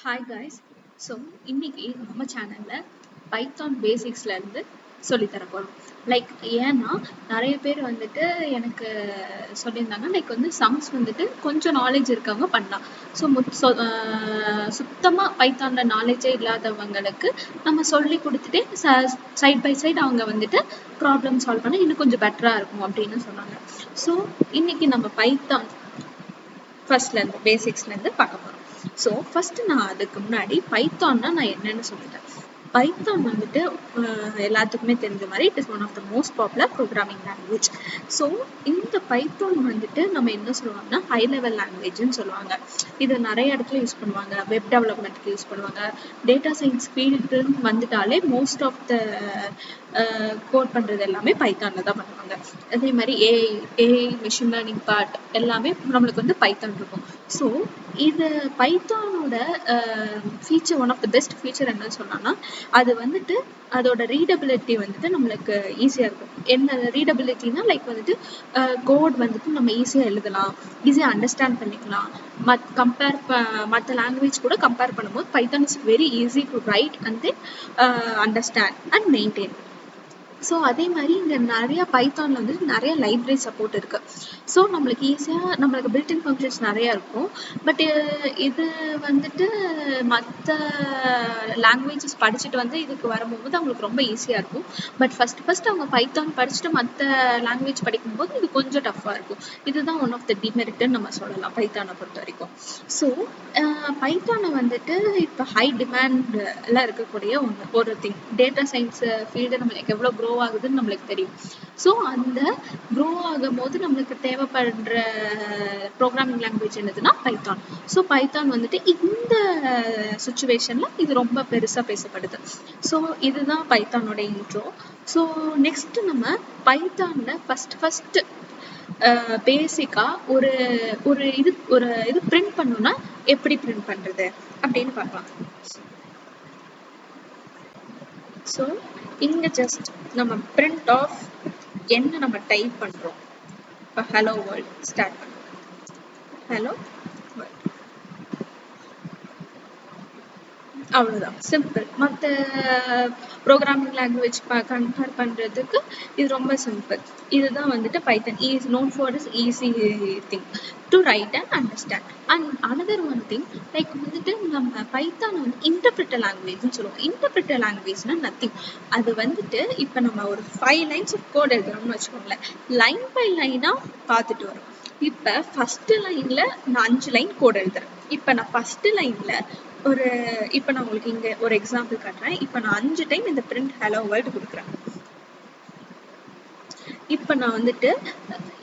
Hi guys. So இன்னைக்கு நம்ம சேனலில் பைத்தான் பேசிக்ஸ்ல இருந்து சொல்லித்தர போகிறோம். லைக் ஏன்னா நிறைய பேர் வந்துட்டு எனக்கு சொல்லியிருந்தாங்க, லைக் வந்து சம்ஸ் வந்துட்டு கொஞ்சம் நாலேஜ் இருக்கவங்க பண்ணலாம். ஸோ சுத்தமாக பைத்தானில் நாலேஜே இல்லாதவங்களுக்கு நம்ம சொல்லி கொடுத்துட்டே சைட் பை சைட் அவங்க வந்துட்டு ப்ராப்ளம் சால்வ் பண்ண இன்னும் கொஞ்சம் பெட்டராக இருக்கும் அப்படின்னு சொன்னாங்க. ஸோ இன்னைக்கு நம்ம பைத்தான் ஃபர்ஸ்ட்லேருந்து பேசிக்ஸ்லேருந்து பார்க்க போகிறோம். ஸோ ஃபர்ஸ்ட் நான் அதுக்கு முன்னாடி பைத்தான்னா நான் என்னன்னு சொல்லிட்டேன். பைத்தான் வந்துட்டு எல்லாத்துக்குமே தெரிஞ்ச மாதிரி it is one of the most popular programming language. So இந்த பைத்தான் வந்துட்டு நம்ம என்ன சொல்லுவாங்கன்னா ஹை லெவல் லாங்குவேஜ்னு சொல்லுவாங்க. இது நிறைய இடத்துல யூஸ் பண்ணுவாங்க. வெப் டெவலப்மெண்ட்க்கு யூஸ் பண்ணுவாங்க. டேட்டா சயின்ஸ் ஃபீல்டுன்னு வந்துட்டாலே மோஸ்ட் ஆஃப் த கோட் பண்ணுறது எல்லாமே பைத்தானில் தான் பண்ணுவாங்க. அதே மாதிரி ஏஐ மிஷின் லேர்னிங் பார்ட் எல்லாமே நம்மளுக்கு வந்து பைத்தான் இருக்கும். ஸோ இது பைத்தானோட feature, one of the best feature என்னன்னு சொன்னான்னா அது வந்துட்டு அதோட ரீடபிலிட்டி வந்துட்டு நம்மளுக்கு ஈஸியாக இருக்கும். என்ன ரீடபிலிட்டினா லைக் வந்துட்டு கோட் வந்துட்டு நம்ம ஈஸியாக எழுதலாம், ஈஸியாக அண்டர்ஸ்டாண்ட் பண்ணிக்கலாம். மற்ற லாங்குவேஜ் கூட கம்பேர் பண்ணும்போது Python is very easy to write and then understand and maintain. So அதே மாதிரி இங்கே நிறையா பைத்தானில் வந்துட்டு நிறைய லைப்ரரி சப்போர்ட் இருக்குது. ஸோ நம்மளுக்கு ஈஸியாக நம்மளுக்கு பில்டின் ஃபங்க்ஷன்ஸ் நிறையா இருக்கும். பட் இது வந்துட்டு மற்ற லாங்குவேஜஸ் படிச்சுட்டு வந்து இதுக்கு வரும்போது அவங்களுக்கு ரொம்ப ஈஸியாக இருக்கும். பட் ஃபர்ஸ்ட் அவங்க பைத்தான் படிச்சுட்டு மற்ற லாங்குவேஜ் படிக்கும்போது இது கொஞ்சம் டஃப்பாக இருக்கும். இதுதான் ஒன் ஆஃப் த டிமெரிட்னு நம்ம சொல்லலாம் பைத்தானை பொறுத்த வரைக்கும். ஸோ பைத்தானை வந்துட்டு இப்போ ஹை டிமாண்டில் இருக்கக்கூடிய ஒரு திங். டேட்டா சயின்ஸ் ஃபீல்டு நம்மளுக்கு எவ்வளோ க்ரோ ஆகுதுன்னு நம்மளுக்கு தெரியும். ஸோ அந்த க்ரோ ஆகும் போது நம்மளுக்கு தேவைப்படுற ப்ரோக்ராமிங் லாங்குவேஜ் என்னதுன்னா பைத்தான். ஸோ பைத்தான் வந்துட்டு இந்த சுச்சுவேஷன்ல இது ரொம்ப பெருசா பேசப்படுது. ஸோ இதுதான் பைத்தானோட இன்ட்ரோ. ஸோ நெக்ஸ்ட் நம்ம பைத்தான்ல ஃபர்ஸ்ட் பேசிக்கா ஒரு இது பிரிண்ட் பண்ணணும்னா எப்படி பிரிண்ட் பண்றது அப்படின்னு பார்க்கலாம். ஸோ இங்க ஜஸ்ட் நம்ம பிரிண்ட் ஆஃப் என்ன நம்ம டைப் பண்றோம். இப்போ ஹலோ வேர்ல்ட் ஸ்டார்ட் பண்ணுறோம். ஹலோ வேர்ல்ட், அவ்வளோதான், சிம்பிள். மற்ற ப்ரோக்ராமிங் லாங்குவேஜ் கம்பேர் பண்ணுறதுக்கு இது ரொம்ப சிம்பிள். இதுதான் வந்துட்டு Python is known for is easy thing to write and understand. And another one thing like வந்துட்டு நம்ம பைத்தான் வந்து இன்டர்பிரிட்டர் லாங்குவேஜ்னு சொல்லுவோம். இன்டர்பிரிட்டர் லாங்குவேஜ்னா நத்திங். அது வந்துட்டு இப்போ நம்ம ஒரு 5 lines ஆஃப் கோட் எழுதுறோம்னு வச்சுக்கோங்களேன், லைன் பை லைனாக பார்த்துட்டு வரும். இப்போ ஃபர்ஸ்ட் லைன்ல நான் 5 லைன் கோட் எழுதுறேன். இப்போ நான் ஃபர்ஸ்ட் லைன்ல இப்போ நான் உங்களுக்கு இங்க ஒரு எக்ஸாம்பிள் காட்டுறேன். இப்போ நான் 5 டைம் இந்த பிரிண்ட் ஹலோ வேர்ல்ட் கொடுக்குறேன். இப்போ நான் வந்துட்டு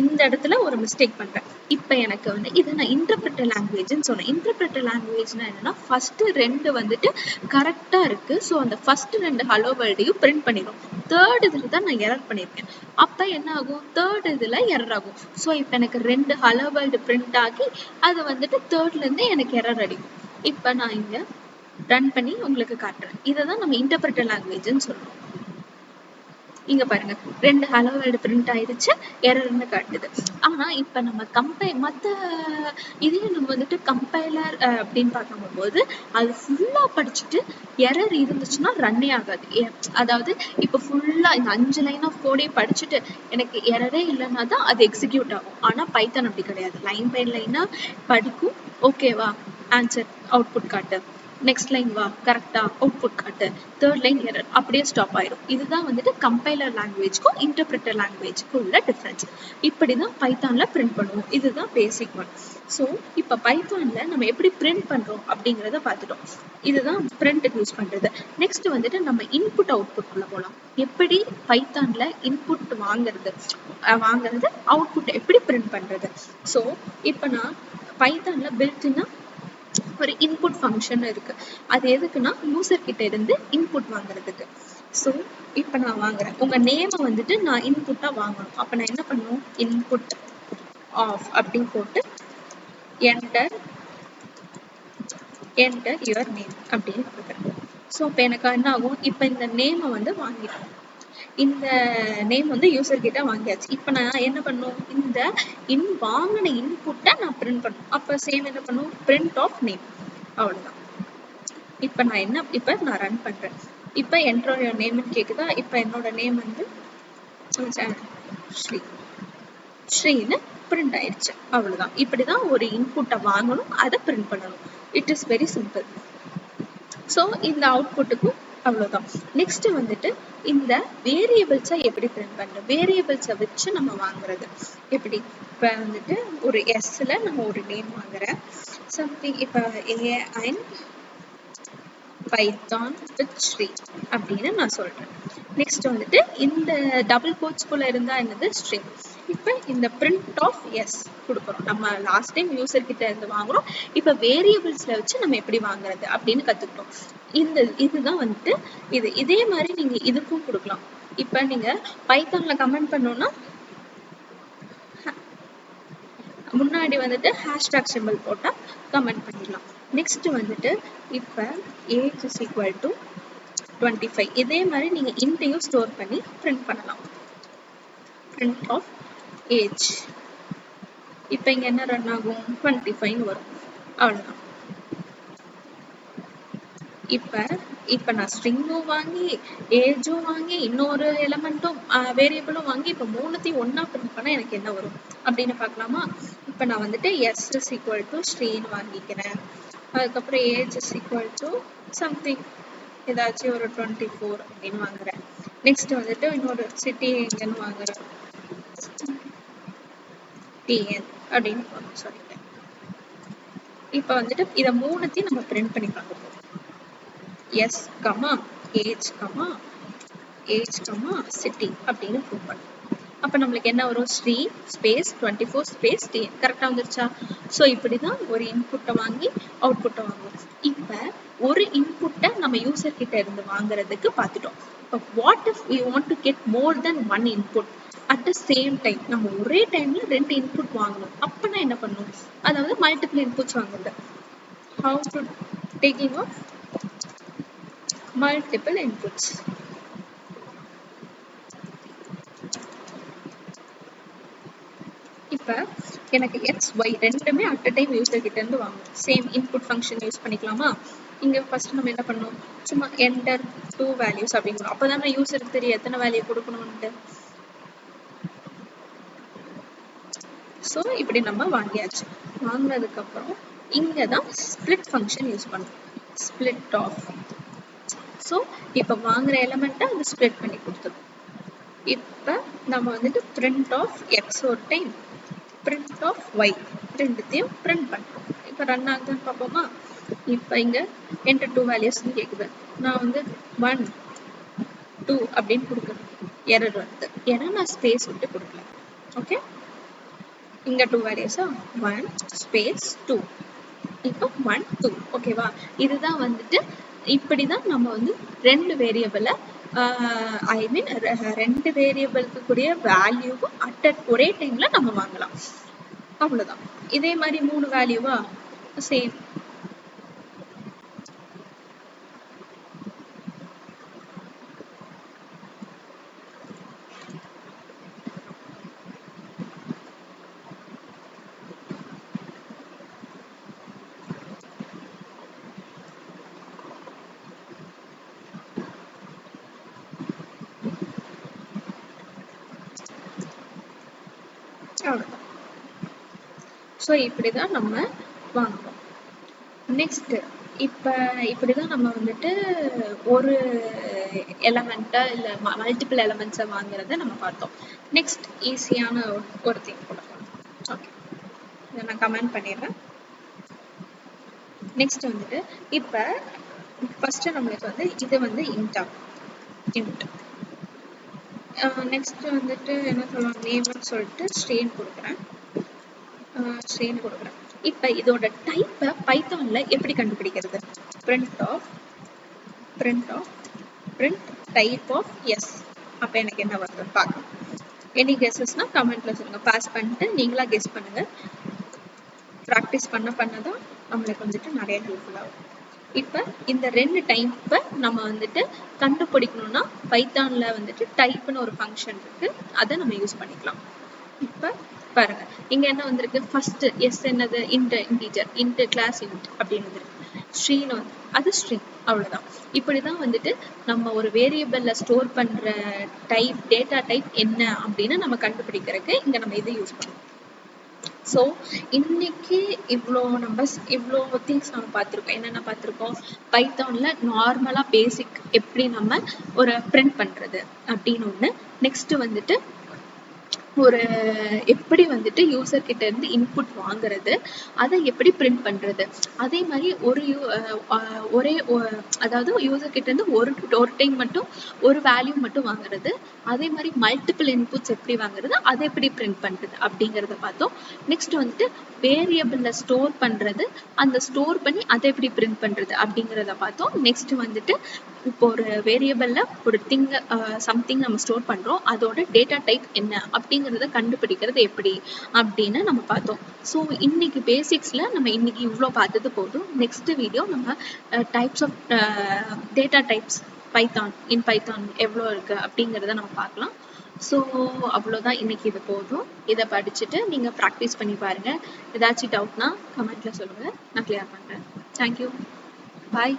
இந்த இடத்துல ஒரு மிஸ்டேக் பண்றேன். இப்போ எனக்கு வந்து இதை நான் இன்டர்பிரிட்டர் லாங்குவேஜ்னு சொன்னேன். இன்டர்பிரிட்டர் லாங்குவேஜ்னா என்னன்னா ஃபர்ஸ்ட் 2 வந்துட்டு கரெக்டா இருக்கு. ஸோ அந்த ஃபர்ஸ்ட் 2 ஹலோ வேர்ல்டையும் பிரிண்ட் பண்ணிடும். தேர்ட் இதுல தான் நான் எரர் பண்ணியிருக்கேன். அப்ப என்ன ஆகும், தேர்ட் இதுல எரர் ஆகும். ஸோ இப்போ எனக்கு 2 ஹலோ வேர்ல்டு பிரிண்ட் ஆகி அது வந்துட்டு தேர்ட்ல இருந்து எனக்கு எரர் அடிக்கும். இப்போ நான் இங்க ரன் பண்ணி உங்களுக்கு காட்டுறேன். இதை தான் நம்ம இன்டர்பிரிட்டர் லாங்குவேஜ்னு சொல்றோம். இங்க பாருங்க, 2 ஹலோ வேர்ல்டு பிரிண்ட் ஆயிடுச்சு, எரர்னு காட்டுது. ஆனா இப்ப நம்ம மத்த இதையே நம்ம வந்துட்டு கம்பைலர் அப்படின்னு பார்க்கும்போது அது ஃபுல்லா படிச்சுட்டு எரர் இருந்துச்சுன்னா ரன்னே ஆகாது. அதாவது இப்ப ஃபுல்லா இந்த 5 லைன் ஆஃப் கோடே படிச்சுட்டு எனக்கு எரரே இல்லைன்னா தான் அது எக்ஸிக்யூட் ஆகும். ஆனா பைத்தான் அப்படி கிடையாது. லைன் பை லைனா படிக்கும். ஓகேவா, ஆன்சர் அவுட்புட் காட்டு, நெக்ஸ்ட் லைன் வா, கரெக்டா அவுட்புட் காட்டு, தேர்ட் லைன் எரர், அப்படியே ஸ்டாப் ஆயிடும். இதுதான் வந்துட்டு கம்பைலர் லாங்குவேஜ்க்கும் இன்டர்பிரிட்டர் லாங்குவேஜ்க்கும் உள்ள டிஃபரன்ஸ். இப்படிதான் பைத்தான்ல பிரிண்ட் பண்ணுவோம். இதுதான் பேசிக் ஒன். ஸோ இப்போ பைத்தான்ல நம்ம எப்படி பிரிண்ட் பண்றோம் அப்படிங்கிறத பார்த்துட்டோம். இதுதான் பிரிண்ட்டுக்கு யூஸ் பண்றது. நெக்ஸ்ட் வந்துட்டு நம்ம இன்புட் அவுட்புட்குள்ள போகலாம். எப்படி பைத்தான்ல இன்புட் வாங்குறது அவுட்புட் எப்படி பிரிண்ட் பண்றது. ஸோ இப்போ நான் பைத்தான்ல பில்ட்னா ஒரு இன்புட் ஃபங்க்ஷன் இருக்கு. அது எதுக்குன்னா யூசர் கிட்ட இருந்து இன்புட் வாங்குறதுக்கு. ஸோ இப்போ நான் வாங்குறேன், உங்க நேமை வந்துட்டு நான் இன்புட்டா வாங்கணும். அப்ப நான் என்ன பண்ணுவோம், இன்புட் ஆஃப் அப்படின்னு போட்டு என்டர் யுவர் நேம் அப்படின்னு கொடுக்குறேன். ஸோ இப்போ எனக்கு என்ன ஆகும், இப்போ இந்த நேமை வந்து வாங்கிட்டோம். இந்த நேம் வந்து யூசர் கிட்ட வாங்கியாச்சு. இப்போ நான் என்ன பண்ணும், இந்த வாங்கின இன்புட்டை நான் பிரிண்ட் பண்ணும். அப்போ சேம் என்ன பண்ணும், பிரிண்ட் ஆஃப் நேம், அவ்வளவுதான். இப்போ நான் ரன் பண்றேன். இப்போ enter your name கேக்குதா? இப்போ என்னோட நேம் வந்து ஸ்ரீ ஸ்ரீன்னு பிரிண்ட் ஆயிடுச்சு. அவ்வளவுதான். இப்படிதான் ஒரு இன்புட்டை வாங்கணும், அதை பிரிண்ட் பண்ணணும். It is very simple. So இந்த அவுட்புட்டுக்கும் அவ்வளவுதான். நெக்ஸ்ட் வந்துட்டு இந்த வேரியபிள்ஸை எப்படி பிரிண்ட் பண்றது? வேரியபிள்ஸை வச்சு நம்ம வாங்குறது எப்படி? இப்போ வந்துட்டு ஒரு எஸ்ல நம்ம ஒரு நேம் வாங்குறேன் சம்திங். இப்போ AI பைத்தான் வித் ஸ்ரீ அப்படின்னு நான் சொல்றேன். நெக்ஸ்ட் வந்துட்டு இந்த டபுள் கோட்ஸ்குள்ள இருந்தா என்னது ஸ்ட்ரிங். இப்போ இந்த பிரிண்ட் ஆஃப் எஸ் கொடுக்குறோம். நம்ம லாஸ்ட் டைம் யூசர் கிட்ட இருந்து வாங்குறோம். இப்போ வேரியபிள்ஸ்ல வச்சு நம்ம எப்படி வாங்குறது அப்படின்னு கத்துக்கிட்டோம். இதுதான் வந்துட்டு இதே மாதிரி நீங்க இதுக்கும் கொடுக்கலாம். இப்போ நீங்க பைத்தான்ல கமெண்ட் பண்ணோம்னா முன்னாடி வந்துட்டு ஹேஷ்டாக் சிம்பிள் போட்டா கமெண்ட் பண்ணிடலாம். நெக்ஸ்ட் வந்துட்டு இப்போ ஏஜ் இஸ் ஈக்குவல் டு 25. இதே மாதிரி நீங்க இன்டையும் ஸ்டோர் பண்ணி பிரிண்ட் பண்ணலாம். Print of age. இப்போ இங்க என்ன ரன் ஆகும்? 25 வரும். அவ்வளவுதான். இப்போ நான் ஸ்ட்ரிங்கும் வாங்கி ஏஜும் வாங்கி இன்னொரு எலமெண்ட்டும் வேரியபிளும் வாங்கி இப்போ மூணுத்தையும் ஒன்னா பிரிண்ட் பண்ணா எனக்கு என்ன வரும் அப்படின்னு பார்க்கலாமா? இப்போ நான் வந்துட்டு எஸ் இஸ் ஈக்குவல் டு ஸ்ட்ரீன்னு வாங்கிக்கிறேன். அதுக்கப்புறம் age is equal to something ஏதாச்சும் ஒரு 24 அப்படின்னு வாங்குறேன். நெக்ஸ்ட் வந்துட்டு இன்னொரு சிட்டி எங்கன்னு வாங்குறேன், டிஎன் அப்படின்னு சொல்லிட்டேன். இப்போ வந்துட்டு இதை மூணுத்தையும் நம்ம பிரிண்ட் பண்ணி பார்க்க போறோம். S comma age comma city அப்படின்னு ப்ரூவ் பண்ணும். அப்போ நம்மளுக்கு என்ன வரும்? Sri space 24 space TN. கரெக்டாக வந்துருச்சா? ஸோ இப்படிதான் ஒரு இன்புட்டை வாங்கி அவுட்புட்டை வாங்குவோம். இப்போ ஒரு இன்புட்டை நம்ம யூசர் கிட்ட இருந்து வாங்குறதுக்கு பார்த்துட்டோம். இப்போ what if we want to get more then one input at the same time? நம்ம ஒரே டைம்ல 2 இன்புட் வாங்கணும். அப்பனா என்ன பண்ணும்? அதாவது மல்டிபிள் இன்புட்ஸ் வாங்குறது. How to taking of multiple inputs. இப்போ எனக்கு எக்ஸ் ஒய் ரெண்டுமே அட் அ டைம் யூசர் கிட்ட இருந்து வாங்கணும். சேம் இன்புட் ஃபங்க்ஷன் யூஸ் பண்ணிக்கலாமா? இங்க ஃபர்ஸ்ட் நம்ம என்ன பண்ணணும்? சும்மா என்டர் 2 வேல்யூஸ் அப்படிங்கிறோம். அப்போதான் நான் யூசருக்கு தெரியும் எத்தனை வேல்யூ கொடுக்கணும்ட்டு. ஸோ இப்படி நம்ம வாங்கியாச்சு. வாங்கினதுக்கு அப்புறம் இங்க தான் ஸ்பிளிட் ஃபங்க்ஷன் யூஸ் பண்ணுறோம். Split of. ஸோ இப்போ வாங்குற எலமெண்ட்டை அது ஸ்ப்ளிட் பண்ணி கொடுத்தது. இப்போ நம்ம வந்துட்டு பிரிண்ட் ஆஃப் எக்ஸ் ஒரு டைம், பிரிண்ட் ஆஃப் ஒய் ரெண்டுத்தையும் பிரிண்ட் பண்ணுறோம். இப்போ ரன் ஆகுதுன்னு பார்ப்போமா? இப்போ இங்கே என்டர் 2 வேல்யூஸ்ன்னு கேட்குது. நான் வந்து 1 2 அப்படின்னு கொடுக்குறேன். எரர் வருது ஏன்னா நான் ஸ்பேஸ் விட்டு கொடுக்கல. ஓகே, இங்கே 2 வேல்யூஸா 1 ஸ்பேஸ் 2. இப்போ 1 2. ஓகேவா? இதுதான் வந்துட்டு இப்படிதான் நம்ம வந்து 2 வேரியபிளை ரெண்டு வேரியபிளுக்கு கூடிய வேல்யூவும் ஒரே டைம்ல நம்ம வாங்கலாம். அவ்வளவுதான். இதே மாதிரி 3 வேல்யூவா சேம். ஸோ இப்படிதான் நம்ம வாங்குவோம். நெக்ஸ்ட் இப்படிதான் நம்ம வந்துட்டு ஒரு எலமெண்ட்டை இல்லை மல்டிபிள் எலமெண்ட்ஸை வாங்குறத நம்ம பார்த்தோம். நெக்ஸ்ட் ஈஸியான ஒரு திங் கொடுக்கலாம். ஓகே, இதை நான் கமெண்ட் பண்ணிடுறேன். நெக்ஸ்ட் வந்துட்டு இப்போ ஃபர்ஸ்ட் நம்மளுக்கு வந்து இது வந்து இன்ட். நெக்ஸ்ட் வந்துட்டு என்ன சொல்லலாம், நேம்னு சொல்லிட்டு ஸ்ட்ரீன் கொடுக்குறேன். இப்போ இதோட டைப்பை பைத்தான்ல எப்படி கண்டுபிடிக்கிறது? Print type of S. அப்போ எனக்கு என்ன வருது பார்க்கலாம். எனி கெஸஸ்னா கமெண்ட்ல சொல்லுங்க. பாஸ் பண்ணிட்டு நீங்களா கெஸ் பண்ணுங்க. ப்ராக்டிஸ் பண்ணதான் நம்மளுக்கு வந்துட்டு நிறைய ஹெல்ப்ஃபுல்லாகும். இப்போ இந்த 2 டைப்பை நம்ம வந்துட்டு கண்டுபிடிக்கணும்னா பைத்தான்ல வந்துட்டு டைப்னு ஒரு ஃபங்க்ஷன் இருக்கு, அதை நம்ம யூஸ் பண்ணிக்கலாம். இப்போ பாருங்க, இங்க என்ன வந்திருக்கு? ஃபர்ஸ்ட் எஸ் என்னது? இன்டீஜர், கிளாஸ் இன்ட் அப்படின்னு வந்துருக்கு. ஸ்ட்ரீன்னு வந்து அது ஸ்ட்ரிங். அவ்வளவுதான். இப்படிதான் வந்துட்டு நம்ம ஒரு வேரியபிள்ல ஸ்டோர் பண்ற டேட்டா டைப் என்ன அப்படின்னு நம்ம கண்டுபிடிக்கிறதுக்கு இங்க நம்ம இதை யூஸ் பண்ணுவோம். ஸோ இன்னைக்கு இவ்வளோ திங்ஸ் நம்ம பார்த்துருக்கோம். என்னென்ன பார்த்துருக்கோம்? பைத்தான்ல நார்மலா பேசிக் எப்படி நம்ம ஒரு பிரிண்ட் பண்றது அப்படின்னு ஒண்ணு. நெக்ஸ்ட் வந்துட்டு ஒரு எப்படி வந்துட்டு யூசர் கிட்ட இருந்து இன்புட் வாங்குறது, அதை எப்படி பிரிண்ட் பண்றது, அதே மாதிரி அதாவது யூசர் கிட்ட இருந்து ஒரு டைம் மட்டும் ஒரு வேல்யூ மட்டும் வாங்குறது, அதே மாதிரி மல்டிபிள் இன்புட்ஸ் எப்படி வாங்குறது, அதை எப்படி பிரிண்ட் பண்றது அப்படிங்கறத பார்த்தோம். நெக்ஸ்ட் வந்துட்டு வேரியபிள்ல ஸ்டோர் பண்றது, அந்த ஸ்டோர் பண்ணி அதை எப்படி பிரிண்ட் பண்றது அப்படிங்கறத பார்த்தோம். நெக்ஸ்ட் வந்துட்டு இப்போ ஒரு வேரியபிள்ல ஒரு சம்திங் நம்ம ஸ்டோர் பண்றோம், அதோட டேட்டா டைப் என்ன அப்படிங்கறத கண்டுபிடிக்கிறது எப்படி அப்படின்னு நம்ம பார்த்தோம். ஸோ இன்னைக்கு பேசிக்ஸ்ல நம்ம இன்னைக்கு இவ்வளோ பார்த்தது போதும். நெக்ஸ்ட் வீடியோ நம்ம types of data types Python எவ்வளோ இருக்கு அப்படிங்கிறத நம்ம பார்க்கலாம். ஸோ அவ்வளோதான், இன்னைக்கு இது போதும். இதை படிச்சுட்டு நீங்க ப்ராக்டிஸ் பண்ணி பாருங்க. ஏதாச்சும் டவுட்னா கமெண்ட்ல சொல்லுங்க, நான் கிளியர் பண்றேன். தேங்க்யூ, பாய்.